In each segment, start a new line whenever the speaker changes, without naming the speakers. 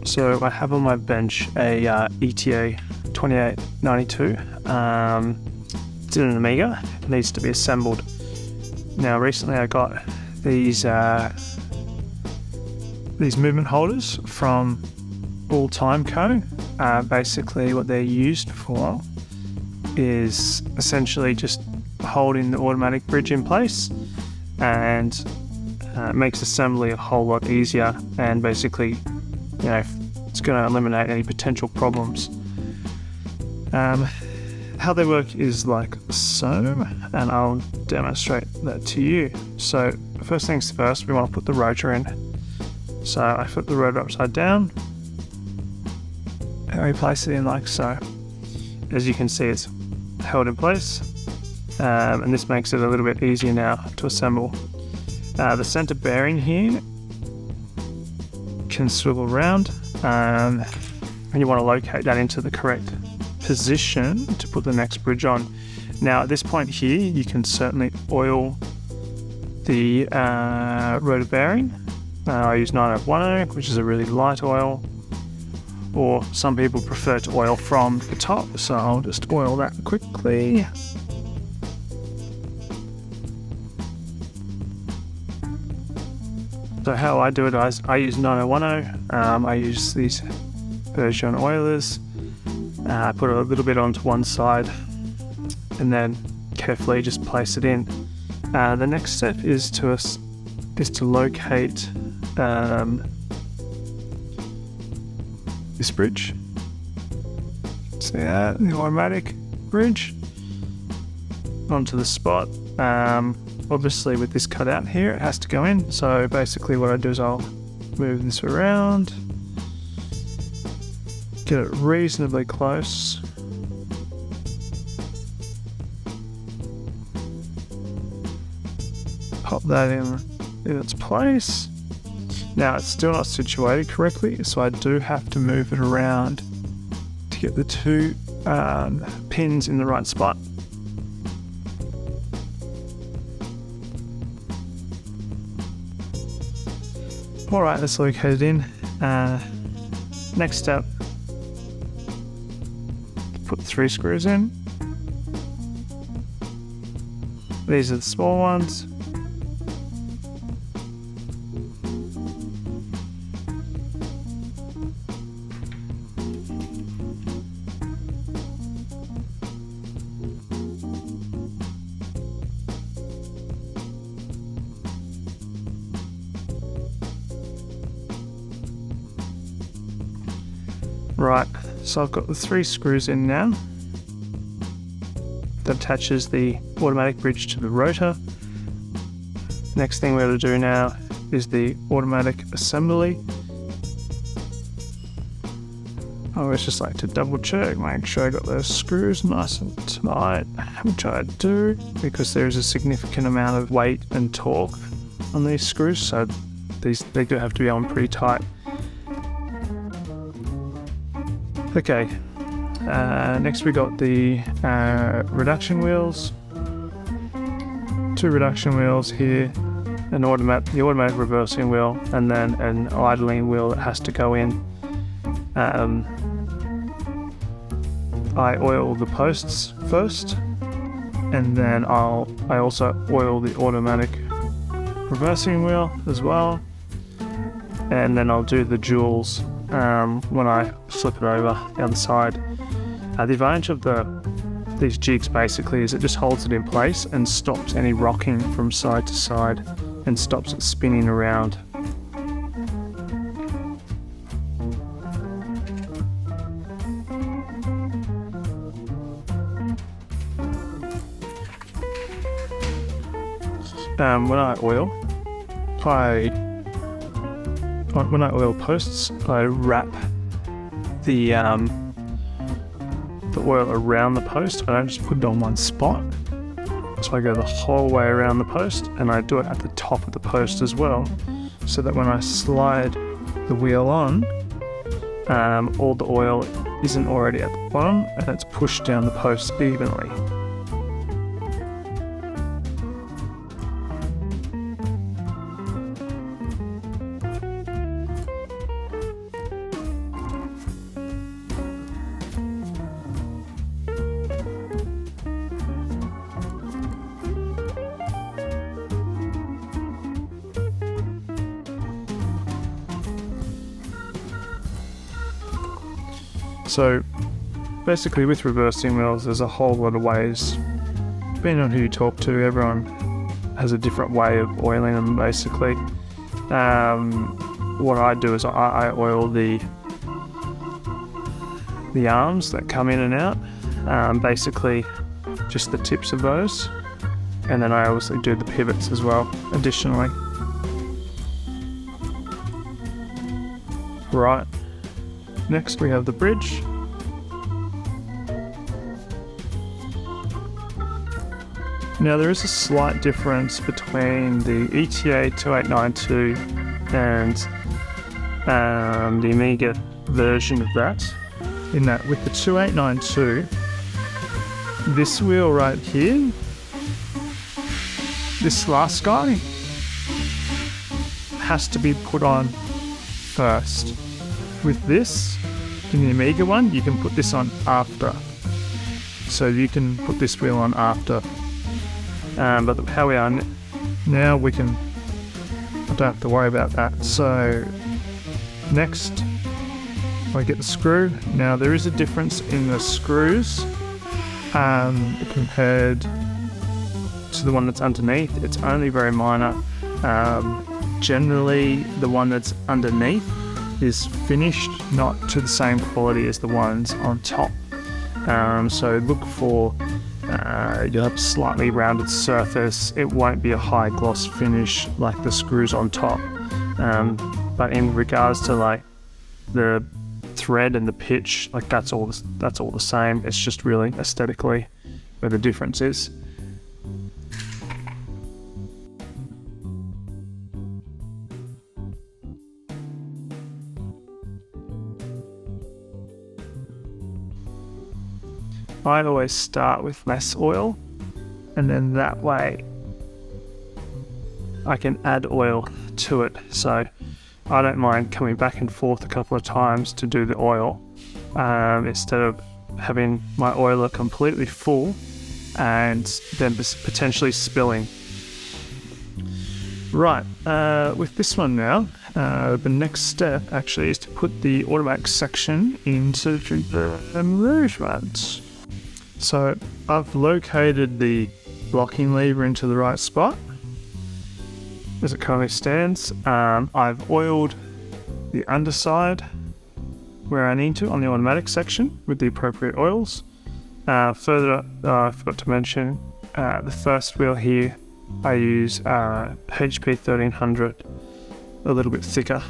So I have on my bench a ETA 2892. It's in an Amiga. It needs to be assembled. Now recently I got these movement holders from All Time Co. Basically what they're used for is essentially just holding the automatic bridge in place, and it makes assembly a whole lot easier, and basically, it's going to eliminate any potential problems. How they work is like so, and I'll demonstrate that to you. So first things first, we want to put the rotor in. So I flip the rotor upside down and we place it in like so. As you can see, it's held in place, and this makes it a little bit easier now to assemble. The center bearing here can swivel around, and you want to locate that into the correct position to put the next bridge on. Now at this point here, you can certainly oil the rotor bearing. I use 9010, which is a really light oil, or some people prefer to oil from the top, so I'll just oil that quickly. So how I do it is I use 9010. I use these version oilers. I put a little bit onto one side and then carefully just place it in. The next step is to locate this bridge. See that, the automatic bridge, onto the spot. Obviously with this cutout here, it has to go in. So basically what I do is I'll move this around, get it reasonably close. Pop that in its place. Now it's still not situated correctly, so I do have to move it around to get the two pins in the right spot. Alright, that's located in. Next step, put 3 screws in. These are the small ones. Right, so I've got the 3 screws in now. That attaches the automatic bridge to the rotor. Next thing we're going to do now is the automatic assembly. I always just like to double check, make sure I got those screws nice and tight, which I do, because there is a significant amount of weight and torque on these screws, so they do have to be on pretty tight. Okay, next we got the reduction wheels. 2 reduction wheels here, the automatic reversing wheel, and then an idling wheel that has to go in. I oil the posts first, and then I also oil the automatic reversing wheel as well, and then I'll do the jewels when I flip it over the other side. The advantage of these jigs basically is it just holds it in place and stops any rocking from side to side and stops it spinning around. When I oil posts, I wrap the oil around the post. I don't just put it on one spot. So I go the whole way around the post, and I do it at the top of the post as well, so that when I slide the wheel on, all the oil isn't already at the bottom and it's pushed down the post evenly. So basically with reversing wheels, there's a whole lot of ways. Depending on who you talk to, everyone has a different way of oiling them basically. What I do is I oil the arms that come in and out, basically just the tips of those, and then I obviously do the pivots as well additionally. Right, next we have the bridge. Now there is a slight difference between the ETA 2892 and the Amiga version of that, in that with the 2892, this wheel right here, this last guy, has to be put on first. With this, in the Amiga one, you can put this on after. So you can put this wheel on after. But how we are now, I don't have to worry about that. So next, I get the screw. Now there is a difference in the screws compared to the one that's underneath. It's only very minor. Generally, the one that's underneath is finished not to the same quality as the ones on top. So look for, you'll have a slightly rounded surface. It won't be a high gloss finish like the screws on top. But in regards to like the thread and the pitch, like that's all the same. It's just really aesthetically where the difference is. I always start with less oil, and then that way I can add oil to it. So I don't mind coming back and forth a couple of times to do the oil, instead of having my oiler completely full and then potentially spilling. Right, with this one now, the next step actually is to put the automatic section into the movement. So I've located the blocking lever into the right spot as it currently stands. I've oiled the underside where I need to on the automatic section with the appropriate oils. Further, I forgot to mention the first wheel here, I use HP 1300, a little bit thicker.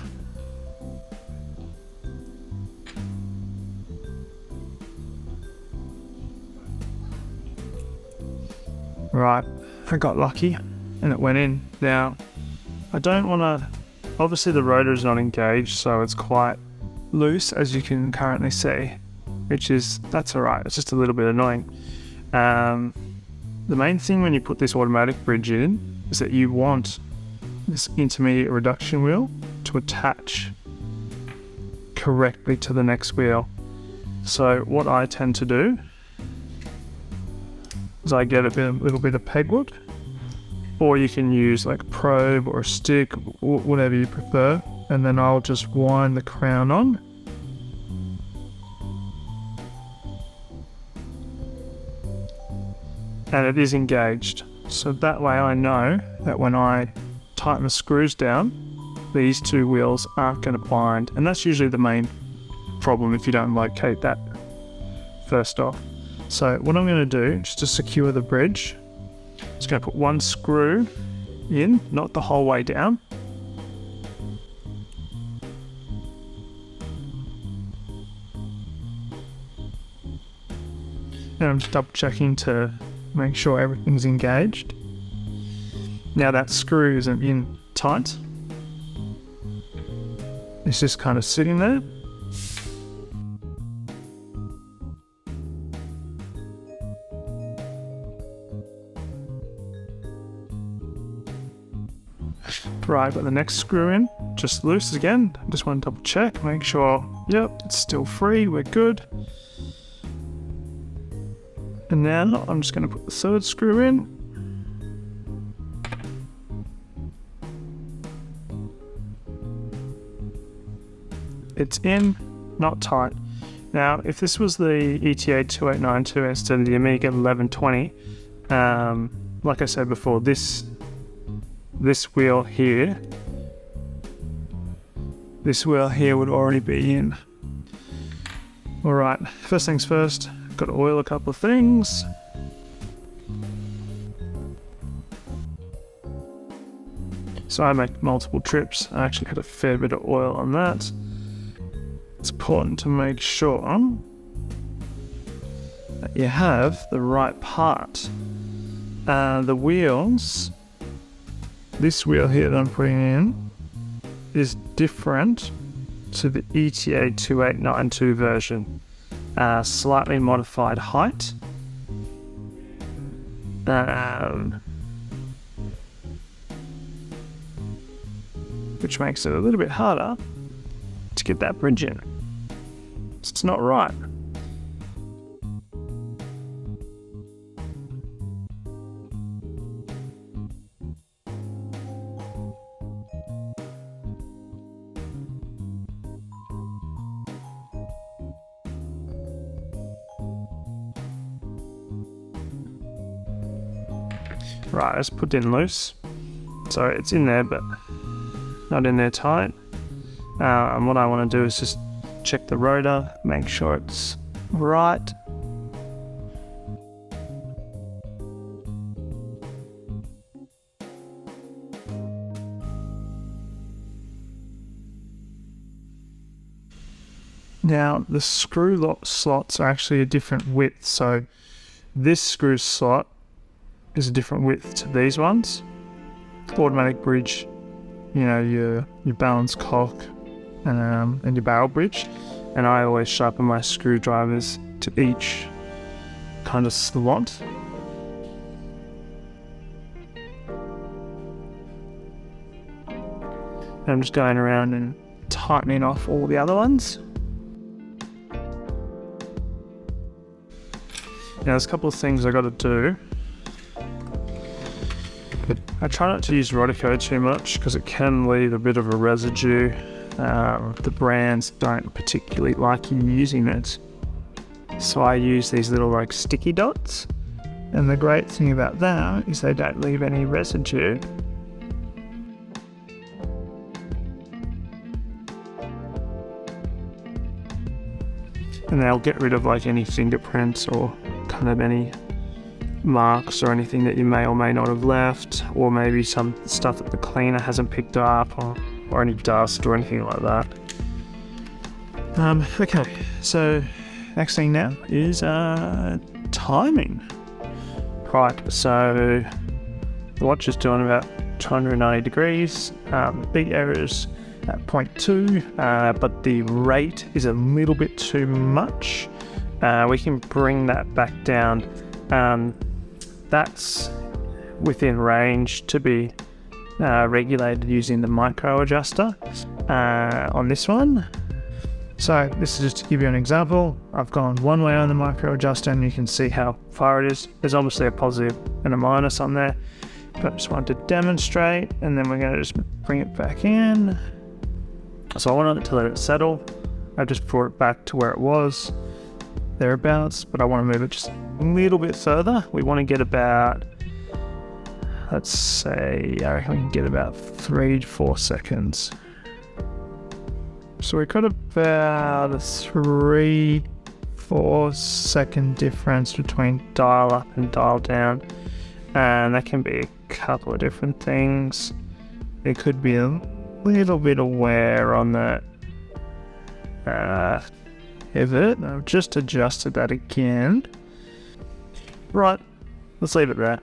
Right, I got lucky and it went in. Now, I don't want to, obviously the rotor is not engaged, so it's quite loose as you can currently see, that's alright, it's just a little bit annoying. The main thing when you put this automatic bridge in is that you want this intermediate reduction wheel to attach correctly to the next wheel. So what I tend to do is I get a little bit of pegwood, or you can use like a probe or a stick, whatever you prefer, and then I'll just wind the crown on. And it is engaged, so that way I know that when I tighten the screws down, these two wheels aren't going to bind, and that's usually the main problem if you don't locate that first off. So what I'm going to do, just to secure the bridge, I'm just going to put one screw in, not the whole way down. And I'm just double checking to make sure everything's engaged. Now that screw isn't in tight. It's just kind of sitting there. Right, got the next screw in, just loose again. Just want to double check, make sure, yep, it's still free, we're good. And now I'm just going to put the third screw in. It's in, not tight. Now, if this was the ETA 2892 instead of the Amiga 1120, like I said before, this wheel here would already be in. Alright, first things first, got to oil a couple of things. So I make multiple trips. I actually had a fair bit of oil on that. It's important to make sure that you have the right part. The wheels, this wheel here that I'm putting in is different to the ETA 2892 version. Slightly modified height. Which makes it a little bit harder to get that bridge in. It's not right. Right, let's put it in loose. So it's in there, but not in there tight. And what I want to do is just check the rotor, make sure it's right. Now the screw slots are actually a different width, so this screw slot is a different width to these ones. Automatic bridge, you know, your balance cock and your barrel bridge, and I always sharpen my screwdrivers to each kind of slot. And I'm just going around and tightening off all the other ones. Now there's a couple of things I got to do. I try not to use Rodico too much because it can leave a bit of a residue. The brands don't particularly like you using it, so I use these little like sticky dots, and the great thing about that is they don't leave any residue. And they'll get rid of like any fingerprints or kind of any marks or anything that you may or may not have left, or maybe some stuff that the cleaner hasn't picked up, or any dust or anything like that. Okay, so next thing now is timing. Right, so the watch is doing about 290 degrees. Big errors at 0.2, but the rate is a little bit too much. We can bring that back down. That's within range to be regulated using the micro adjuster on this one. So this is just to give you an example. I've gone one way on the micro adjuster and you can see how far it is. There's obviously a positive and a minus on there, but I just wanted to demonstrate, and then we're going to just bring it back in. So I wanted to let it settle. I just brought it back to where it was, thereabouts, but I want to move it just a little bit further. We want to get about, let's say, I reckon we can get about 3 to 4 seconds. So we've got about a 3-4 second difference between dial up and dial down, and that can be a couple of different things. It could be a little bit of wear on that pivot. I've just adjusted that again. Right, let's leave it there.